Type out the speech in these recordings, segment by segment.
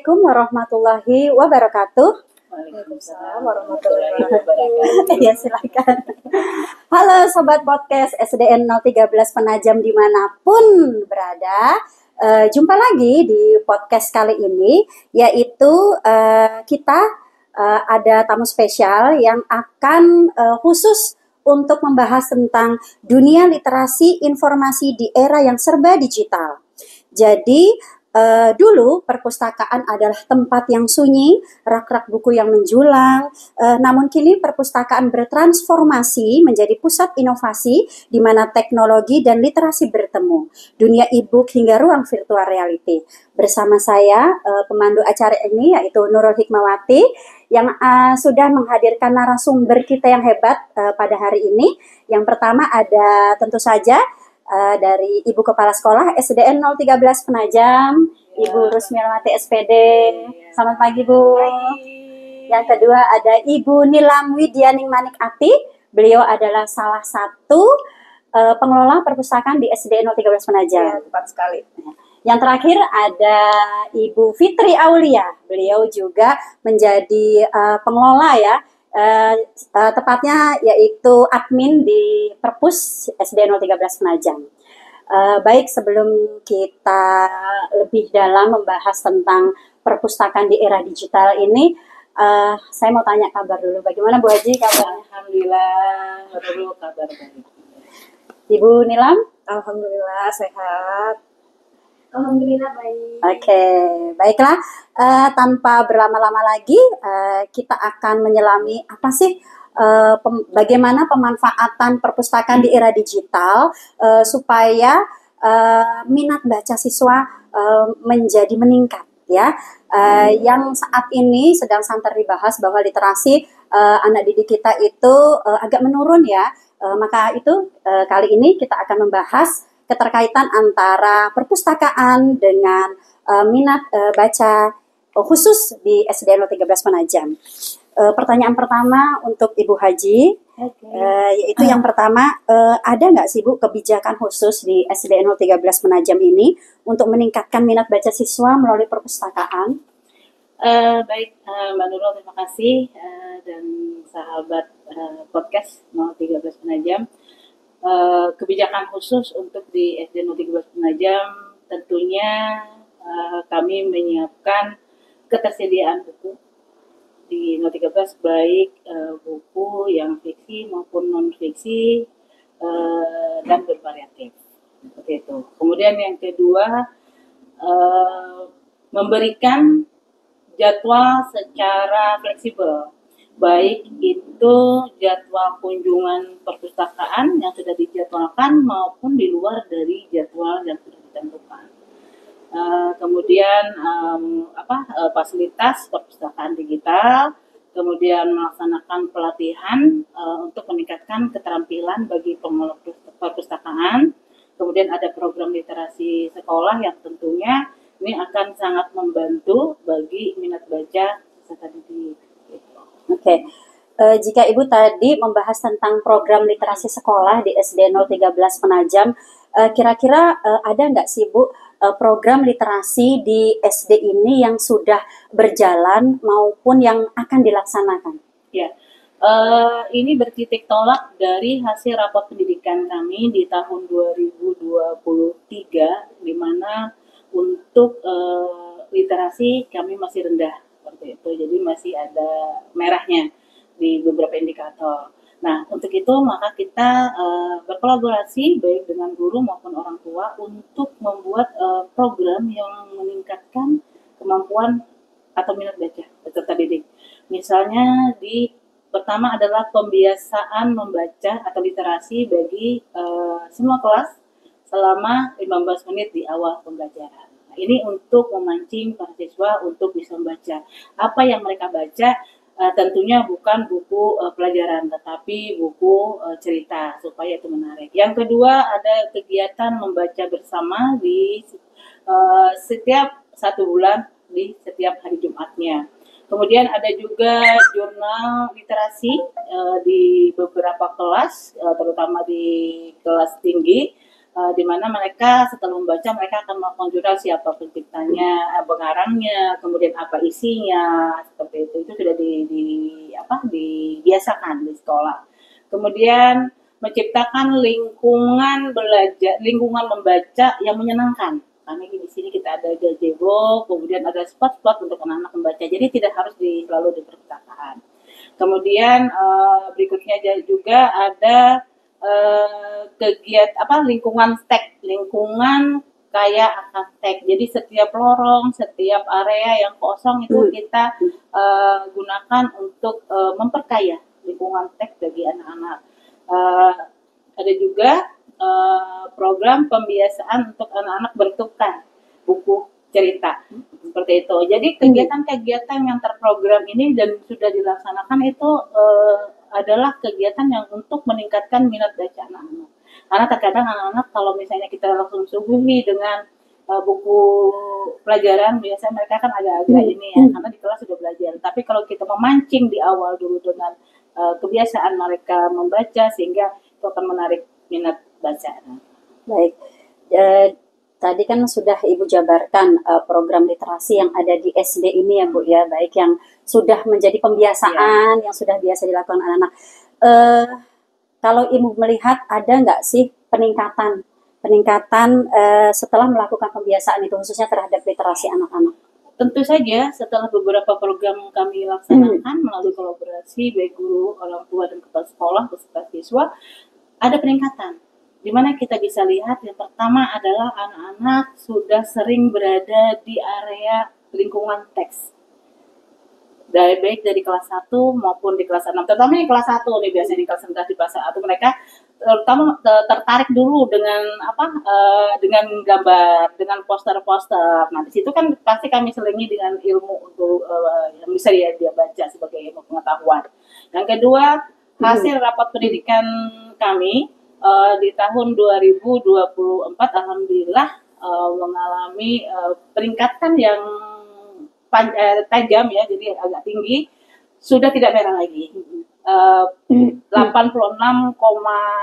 Assalamualaikum warahmatullahi wabarakatuh. Waalaikumsalam warahmatullahi wabarakatuh. Ya, silakan. Halo Sobat Podcast SDN 013 Penajam dimanapun berada. Jumpa lagi di podcast kali ini, yaitu kita ada tamu spesial yang akan khusus untuk membahas tentang dunia literasi informasi di era yang serba digital. Jadi, dulu perpustakaan adalah tempat yang sunyi, rak-rak buku yang menjulang, namun kini perpustakaan bertransformasi menjadi pusat inovasi di mana teknologi dan literasi bertemu, dunia e-book hingga ruang virtual reality. Bersama saya, pemandu acara ini yaitu Nurul Hikmawati, yang sudah menghadirkan narasumber kita yang hebat pada hari ini. Yang pertama ada tentu saja dari Ibu Kepala Sekolah SDN 013 Penajam, ya. Ibu Rusmiawati SPD. Ya. Selamat pagi, Bu. Pagi. Yang kedua ada Ibu Nilam Widyaning Manik Ati. Beliau adalah salah satu pengelola perpustakaan di SDN 013 Penajam. Ya, tepat sekali. Yang terakhir ada Ibu Fitri Aulia. Beliau juga menjadi pengelola ya. Tepatnya yaitu admin di Perpus SDN 013 Penajam. Baik, sebelum kita lebih dalam membahas tentang perpustakaan di era digital ini, saya mau tanya kabar dulu. Bagaimana Bu Haji kabarnya? Alhamdulillah, baru kabar baik. Ibu Nilam? Alhamdulillah sehat. Alhamdulillah baik. Oke, baiklah. Tanpa berlama-lama lagi, kita akan menyelami apa sih bagaimana pemanfaatan perpustakaan di era digital supaya minat baca siswa menjadi meningkat. Ya, yang saat ini sedang santer dibahas bahwa literasi anak didik kita itu agak menurun ya. Maka itu kali ini kita akan membahas keterkaitan antara perpustakaan dengan minat baca khusus di SDN 013 Penajam. Pertanyaan pertama untuk Ibu Haji, yaitu yang pertama, ada nggak sih Bu kebijakan khusus di SDN 013 Penajam ini untuk meningkatkan minat baca siswa melalui perpustakaan? Baik, Mbak Nurul, terima kasih dan sahabat podcast 013 Penajam. Kebijakan khusus untuk di SD 013 Penajam tentunya kami menyiapkan ketersediaan buku di 013 baik buku yang fiksi maupun non fiksi dan bervariatif seperti itu. Kemudian yang kedua memberikan jadwal secara fleksibel, baik itu jadwal kunjungan perpustakaan yang sudah dijadwalkan maupun di luar dari jadwal yang sudah ditentukan. Kemudian fasilitas perpustakaan digital, kemudian melaksanakan pelatihan untuk meningkatkan keterampilan bagi pengelola perpustakaan. Kemudian ada program literasi sekolah yang tentunya ini akan sangat membantu bagi minat baca peserta didik. Oke. Jika Ibu tadi membahas tentang program literasi sekolah di SD 013 Penajam, kira-kira ada nggak sih Bu program literasi di SD ini yang sudah berjalan maupun yang akan dilaksanakan? Ya, ini bertitik tolak dari hasil rapat pendidikan kami di tahun 2023, di mana untuk literasi kami masih rendah seperti itu, jadi masih ada merahnya di beberapa indikator. Nah, untuk itu maka kita berkolaborasi baik dengan guru maupun orang tua untuk membuat program yang meningkatkan kemampuan atau minat baca peserta didik. Misalnya pertama adalah pembiasaan membaca atau literasi bagi semua kelas selama 15 menit di awal pembelajaran. Nah, ini untuk memancing para siswa untuk bisa membaca. Apa yang mereka baca tentunya bukan buku pelajaran, tetapi buku cerita supaya itu menarik. Yang kedua ada kegiatan membaca bersama di setiap 1 bulan di setiap hari Jumatnya. Kemudian ada juga jurnal literasi di beberapa kelas, terutama di kelas tinggi. di mana mereka setelah membaca mereka akan melakukan jurnal siapa penciptanya, pengarangnya, kemudian apa isinya, seperti itu sudah dibiasakan di sekolah. Kemudian menciptakan lingkungan belajar, lingkungan membaca yang menyenangkan. Kami di sini kita ada gazebo, kemudian ada spot-spot untuk anak-anak membaca. Jadi tidak harus selalu di perpustakaan. Kemudian berikutnya juga ada kegiatan lingkungan stek, lingkungan kayak akan stek. Jadi setiap lorong, setiap area yang kosong itu kita gunakan untuk memperkaya lingkungan stek bagi anak-anak. Ada juga program pembiasaan untuk anak-anak bertukar buku cerita seperti itu. Jadi kegiatan-kegiatan yang terprogram ini dan sudah dilaksanakan itu adalah kegiatan yang untuk meningkatkan minat baca anak-anak. Karena terkadang anak-anak kalau misalnya kita langsung suguhi dengan buku pelajaran, biasanya mereka kan agak-agak ini ya, karena di kelas sudah belajar. Tapi kalau kita memancing di awal dulu dengan kebiasaan mereka membaca, sehingga itu akan menarik minat baca. Baik, tadi kan sudah Ibu jabarkan program literasi yang ada di SD ini ya Bu ya, baik yang sudah menjadi pembiasaan, yang sudah biasa dilakukan anak-anak. Kalau Ibu melihat ada nggak sih peningkatan setelah melakukan pembiasaan itu khususnya terhadap literasi anak-anak? Tentu saja setelah beberapa program kami laksanakan melalui kolaborasi baik guru, orang tua dan kepala sekolah beserta siswa, ada peningkatan. Di mana kita bisa lihat yang pertama adalah anak-anak sudah sering berada di area lingkungan teks. Baik dari kelas 1 maupun di kelas 6. Terutama di kelas 1 nih, biasanya di kelas 11 di kelas 1 mereka terutama tertarik dulu dengan dengan gambar, dengan poster-poster. Nah, di situ kan pasti kami selingi dengan ilmu untuk yang bisa dia baca sebagai ilmu pengetahuan. Yang kedua, hasil rapat pendidikan kami di tahun 2024 alhamdulillah mengalami peningkatan yang tajam ya, jadi agak tinggi, sudah tidak merah lagi. 86,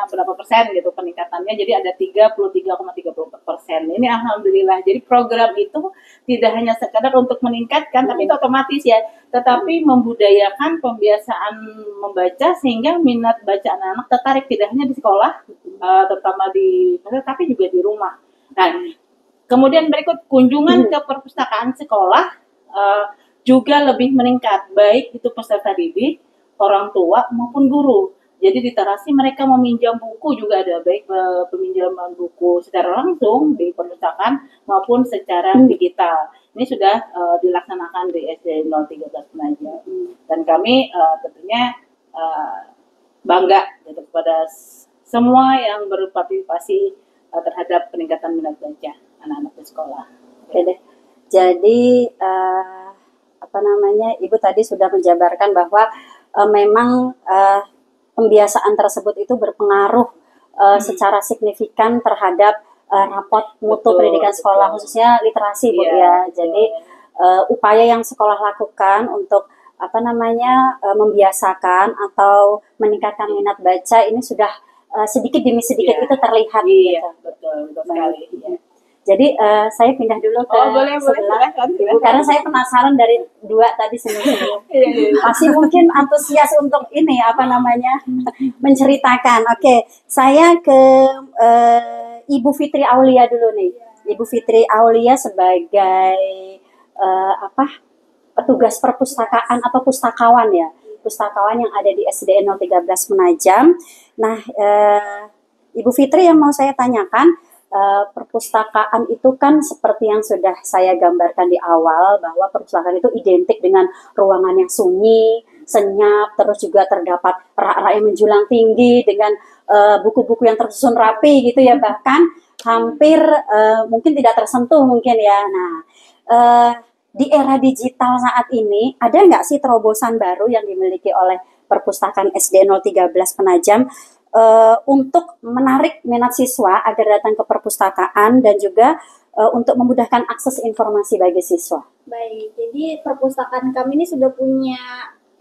berapa persen gitu peningkatannya, jadi ada 33,34%. Ini alhamdulillah. Jadi program itu tidak hanya sekadar untuk meningkatkan, tapi itu otomatis ya, tetapi membudayakan pembiasaan membaca sehingga minat baca anak-anak tertarik tidak hanya di sekolah, terutama tapi juga di rumah. Nah, kemudian berikut kunjungan ke perpustakaan sekolah juga lebih meningkat, baik itu peserta didik, orang tua maupun guru. Jadi literasi mereka meminjam buku juga ada, baik peminjaman buku secara langsung di perpustakaan maupun secara digital. Ini sudah dilaksanakan di SD 013 Penajam. Dan kami tentunya bangga gitu, kepada semua yang berpartisipasi terhadap peningkatan minat baca anak-anak di sekolah. Oke deh. Jadi Ibu tadi sudah menjabarkan bahwa memang pembiasaan tersebut itu berpengaruh secara signifikan terhadap rapot mutu pendidikan sekolah, khususnya literasi Bu ya. Jadi upaya yang sekolah lakukan untuk membiasakan atau meningkatkan minat baca ini sudah sedikit demi sedikit itu terlihat. Iya, gitu. Betul sekali. Ya. Jadi saya pindah dulu ke sebelah Ibu, karena saya penasaran dari dua tadi senyum-senyum. Pasti mungkin antusias untuk ini menceritakan. Oke, saya ke Ibu Fitri Aulia dulu nih. Ibu Fitri Aulia sebagai petugas perpustakaan atau pustakawan ya. Pustakawan yang ada di SDN 013 Penajam. Nah, Ibu Fitri yang mau saya tanyakan, perpustakaan itu kan seperti yang sudah saya gambarkan di awal, bahwa perpustakaan itu identik dengan ruangan yang sunyi, senyap, terus juga terdapat rak-rak yang menjulang tinggi dengan buku-buku yang tersusun rapi gitu ya, bahkan hampir mungkin tidak tersentuh mungkin ya. Nah, di era digital saat ini ada nggak sih terobosan baru yang dimiliki oleh perpustakaan SD 013 Penajam untuk menarik minat siswa agar datang ke perpustakaan dan juga untuk memudahkan akses informasi bagi siswa? Baik, jadi perpustakaan kami ini sudah punya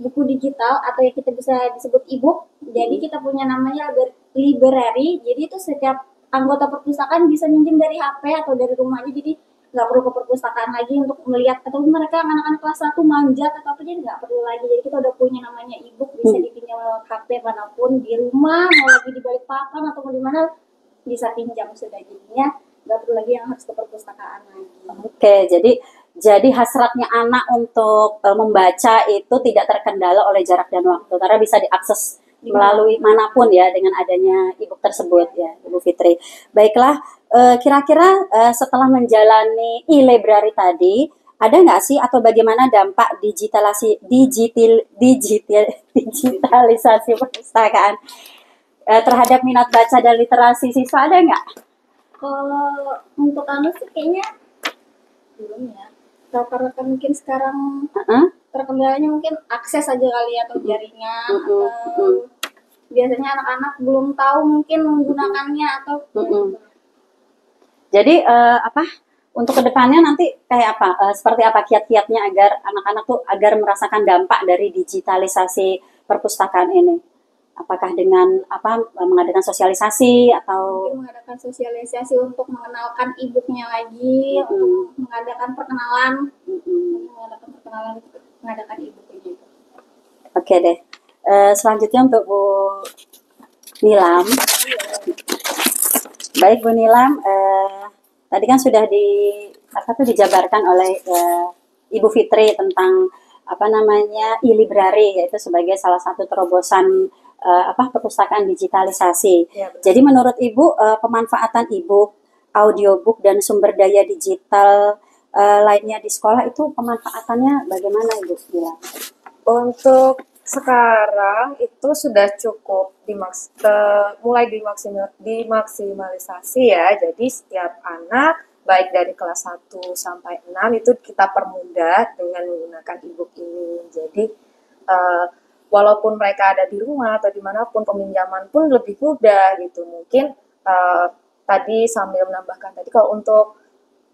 buku digital atau yang kita bisa disebut e-book. Jadi kita punya namanya library. Jadi itu setiap anggota perpustakaan bisa minjem dari HP atau dari rumah aja, jadi nggak perlu ke perpustakaan lagi untuk melihat, atau mereka anak-anak kelas 1 manjat atau apa, jadi nggak perlu lagi. Jadi kita udah punya namanya e-book, bisa dipinjam lewat HP manapun, di rumah mau lagi di balik papan atau mau di mana bisa pinjam. Sudah jadinya nggak perlu lagi yang harus ke perpustakaan lagi. Oke, jadi hasratnya anak untuk membaca itu tidak terkendala oleh jarak dan waktu karena bisa diakses melalui manapun ya dengan adanya e-book tersebut ya, Ibu Fitri. Baiklah, kira-kira setelah menjalani e-library tadi, ada nggak sih atau bagaimana dampak digitalisasi perpustakaan terhadap minat baca dan literasi siswa, ada nggak? Kalau untuk anu sih kayaknya belum ya. Karena kan mungkin sekarang terkendalanya mungkin akses aja kali ya, atau jaringan, atau biasanya anak-anak belum tahu mungkin menggunakannya atau Jadi untuk kedepannya nanti kayak apa? Seperti apa kiat-kiatnya agar anak-anak tuh agar merasakan dampak dari digitalisasi perpustakaan ini? Apakah dengan mengadakan sosialisasi atau mungkin mengadakan sosialisasi untuk mengenalkan e-booknya lagi, untuk mengadakan perkenalan, mengadakan e-booknya itu. Oke deh. Selanjutnya untuk Bu Nilam. Baik Bu Nilam, tadi kan sudah dijabarkan oleh Ibu Fitri tentang e-library, yaitu sebagai salah satu terobosan perpustakaan digitalisasi. Ya, jadi menurut Ibu pemanfaatan e-book, audiobook dan sumber daya digital lainnya di sekolah itu pemanfaatannya bagaimana Ibu bilang? Untuk sekarang itu sudah cukup mulai dimaksimalisasi ya. Jadi setiap anak baik dari kelas 1 sampai 6 itu kita permudah dengan menggunakan e-book ini. Jadi walaupun mereka ada di rumah atau dimanapun, peminjaman pun lebih mudah gitu. Mungkin tadi sambil menambahkan tadi, kalau untuk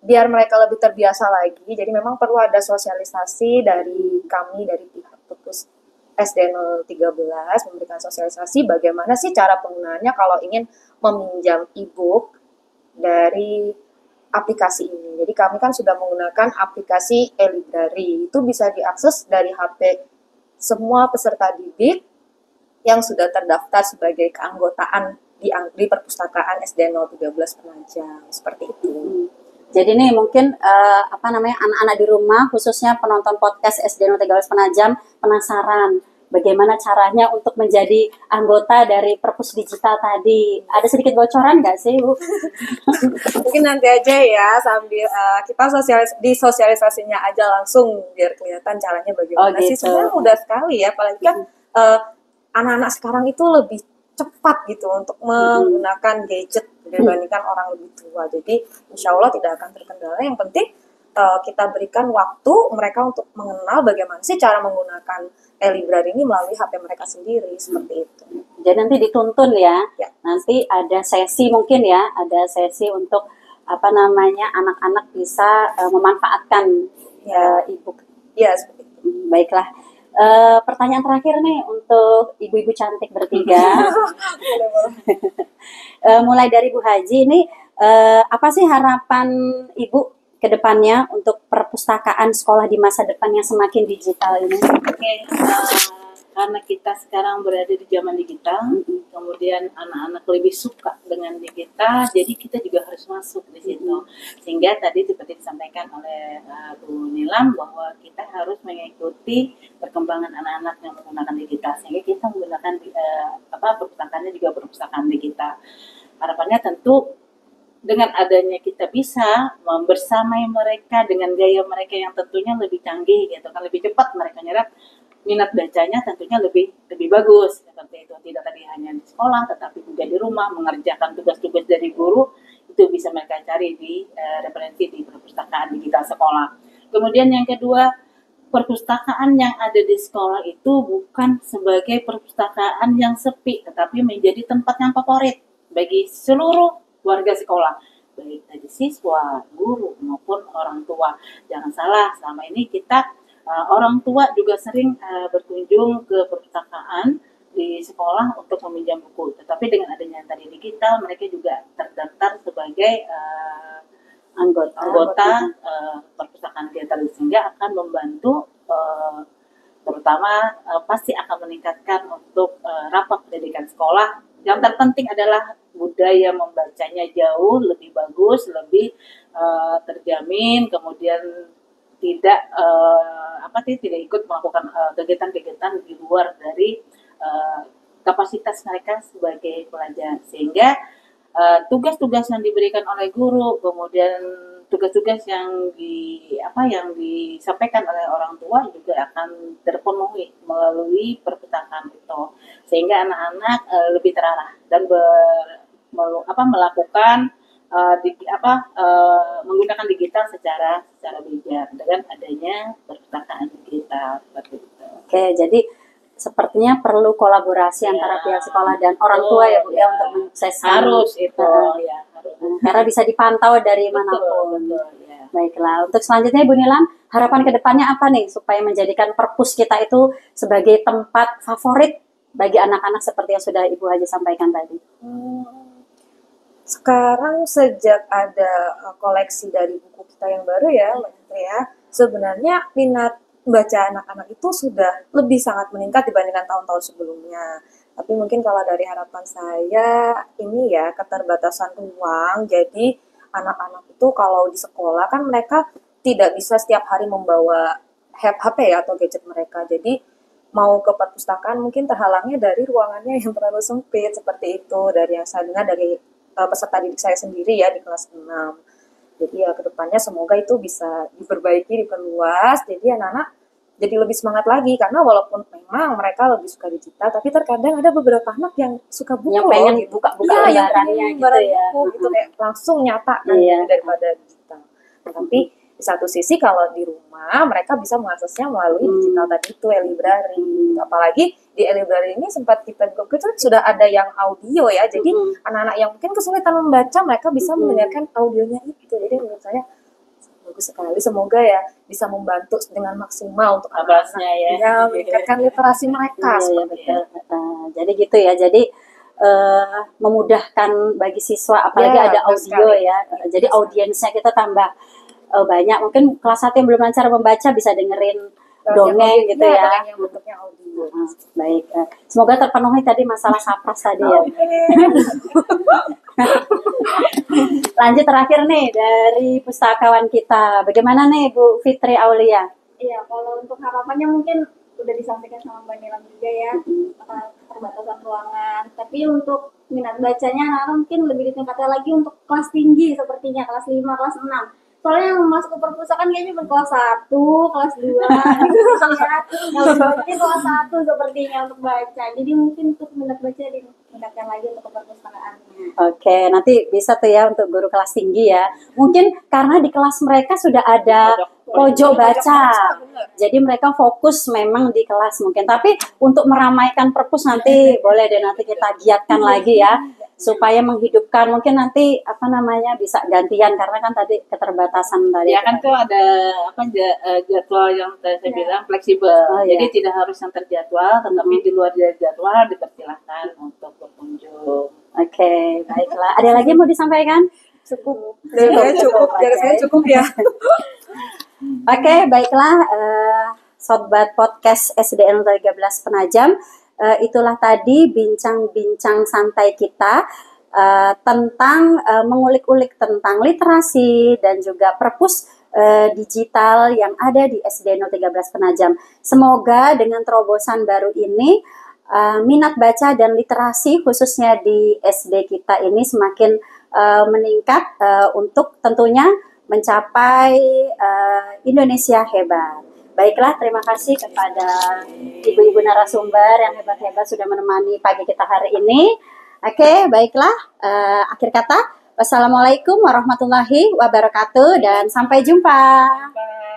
biar mereka lebih terbiasa lagi, jadi memang perlu ada sosialisasi dari kami, dari pihak Perpus SD 013, memberikan sosialisasi bagaimana sih cara penggunaannya kalau ingin meminjam e-book dari aplikasi ini. Jadi kami kan sudah menggunakan aplikasi e-library, itu bisa diakses dari HP semua peserta didik yang sudah terdaftar sebagai keanggotaan di perpustakaan SD 013 Penajam, seperti itu. Jadi nih mungkin anak-anak di rumah, khususnya penonton podcast SD 013 Penajam, penasaran bagaimana caranya untuk menjadi anggota dari Perpus Digital tadi. Ada sedikit bocoran nggak sih, Bu? Mungkin nanti aja ya, sambil kita disosialisasinya aja langsung biar kelihatan caranya bagaimana sih. Sebenarnya mudah sekali ya, apalagi kan anak-anak sekarang itu lebih cepat gitu untuk menggunakan gadget dibandingkan orang lebih tua. Jadi insya Allah tidak akan terkendala. Yang penting kita berikan waktu mereka untuk mengenal bagaimana sih cara menggunakan e-library ini melalui HP mereka sendiri, seperti itu. Jadi nanti dituntun ya. Ya. Nanti ada sesi mungkin ya, ada sesi untuk anak-anak bisa memanfaatkan e-book. Ya, seperti itu. Baiklah. Pertanyaan terakhir nih untuk ibu-ibu cantik bertiga. Mulai dari Bu Haji ini, apa sih harapan Ibu ke depannya untuk perpustakaan sekolah di masa depan yang semakin digital ini? Oke, karena kita sekarang berada di zaman digital, kemudian anak-anak lebih suka dengan digital, jadi kita juga harus masuk di situ. Sehingga tadi seperti disampaikan oleh Bu Nilam bahwa kita harus mengikuti perkembangan anak-anak yang menggunakan digital, sehingga kita menggunakan perpustakaannya juga perpustakaan digital. Harapannya tentu dengan adanya kita bisa membersamai mereka dengan gaya mereka yang tentunya lebih canggih gitu kan, lebih cepat mereka nyerap, minat bacanya tentunya lebih bagus seperti itu. Tidak tadi hanya di sekolah tetapi juga di rumah mengerjakan tugas-tugas dari guru, itu bisa mereka cari di referensi di perpustakaan digital sekolah. Kemudian yang kedua, perpustakaan yang ada di sekolah itu bukan sebagai perpustakaan yang sepi, tetapi menjadi tempat yang favorit bagi seluruh warga sekolah, baik dari siswa, guru maupun orang tua. Jangan salah, selama ini kita orang tua juga sering berkunjung ke perpustakaan di sekolah untuk meminjam buku. Tetapi dengan adanya tadi digital, mereka juga terdaftar sebagai anggota perpustakaan digital, sehingga akan membantu terutama pasti akan meningkatkan untuk rapat pendidikan sekolah. Yang terpenting adalah budaya membacanya jauh lebih bagus, lebih terjamin, kemudian tidak tidak ikut melakukan kegiatan-kegiatan di luar dari kapasitas mereka sebagai pelajar, sehingga tugas-tugas yang diberikan oleh guru, kemudian tugas-tugas yang disampaikan oleh orang tua juga akan terpenuhi melalui perpustakaan itu, sehingga anak-anak lebih terarah dan melakukan menggunakan digital secara bijak dengan adanya perpustakaan digital seperti itu. Oke, jadi sepertinya perlu kolaborasi antara pihak sekolah dan orang tua ya Bu ya untuk menyukseskan. Harus itu harus. Karena bisa dipantau dari manapun. Betul, ya. Baiklah, untuk selanjutnya Ibu Nilam, harapan kedepannya apa nih supaya menjadikan perpus kita itu sebagai tempat favorit bagi anak-anak seperti yang sudah Ibu Haji sampaikan tadi? Sekarang sejak ada koleksi dari buku kita yang baru ya, Mbak Fitri ya, sebenarnya minat baca anak-anak itu sudah lebih sangat meningkat dibandingkan tahun-tahun sebelumnya. Tapi mungkin kalau dari harapan saya ini ya keterbatasan ruang, jadi anak-anak itu kalau di sekolah kan mereka tidak bisa setiap hari membawa HP ya atau gadget mereka. Jadi mau ke perpustakaan mungkin terhalangnya dari ruangannya yang terlalu sempit seperti itu, dari yang saya dengar dari peserta didik saya sendiri ya di kelas 6. Jadi ya kedepannya semoga itu bisa diperbaiki, diperluas, jadi anak-anak jadi lebih semangat lagi, karena walaupun memang mereka lebih suka digital, tapi terkadang ada beberapa anak yang suka buku yang pengen gitu. buka-buka Yang lembarannya pengen gitu ya. buku gitu kayak langsung nyata kan daripada digital. Tapi di satu sisi kalau di rumah mereka bisa mengaksesnya melalui digital tadi itu e-library. Apalagi di e-library ini sempat kita Google itu sudah ada yang audio ya. Jadi anak-anak yang mungkin kesulitan membaca mereka bisa mendengarkan audionya itu. Jadi menurut saya bagus sekali. Semoga ya bisa membantu dengan maksimal untuk anak-anaknya ya meningkatkan literasi mereka. Jadi gitu ya. Jadi memudahkan bagi siswa, apalagi Ya, ada betul audio sekali. ya. Jadi audiensnya kita tambah banyak. Mungkin kelas 1 yang belum lancar membaca bisa dengerin dongeng gitu ya. Dongeng yang bentuknya audio. Baik. Semoga terpenuhi tadi masalah sapras tadi ya. Lanjut terakhir nih dari pustakawan kita. Bagaimana nih Bu Fitri Aulia? Iya, kalau untuk harapannya mungkin udah disampaikan sama Mbak Nilam juga ya, keterbatasan ruangan. Tapi untuk minat bacanya anak-anak mungkin lebih ditingkatkan lagi untuk kelas tinggi sepertinya, kelas 5, kelas 6. Soalnya yang masuk ke perpustakaan kayaknya kelas 1, kelas 2 gitu ya. Yang bacanya kelas 1 sepertinya untuk baca. Jadi mungkin untuk minat baca ditingkatkan lagi untuk ke perpustakaan. Oke, nanti bisa tuh ya untuk guru kelas tinggi ya. Mungkin karena di kelas mereka sudah ada pojok baca. Jadi mereka fokus memang di kelas mungkin. Tapi untuk meramaikan perpus nanti boleh deh nanti kita giatkan lagi ya. Supaya menghidupkan, mungkin nanti bisa gantian karena kan tadi keterbatasan tadi. Ya kan tuh ada jadwal yang saya bilang fleksibel. Jadi tidak harus yang terjadwal, tetapi di luar dari jadwal dipersilahkan untuk berkunjung. Oke, baiklah. Ada lagi yang mau disampaikan? Cukup. Dari saya cukup ya. Oke, baiklah. Sobat podcast SDN 13 Penajam. Itulah tadi bincang-bincang santai kita tentang mengulik-ulik tentang literasi dan juga perpus digital yang ada di SDN 13 Penajam. Semoga dengan terobosan baru ini minat baca dan literasi khususnya di SD kita ini semakin meningkat untuk tentunya mencapai Indonesia hebat. Baiklah, terima kasih kepada ibu-ibu narasumber yang hebat-hebat sudah menemani pagi kita hari ini. Oke, baiklah. Akhir kata, wassalamualaikum warahmatullahi wabarakatuh dan sampai jumpa. Bye.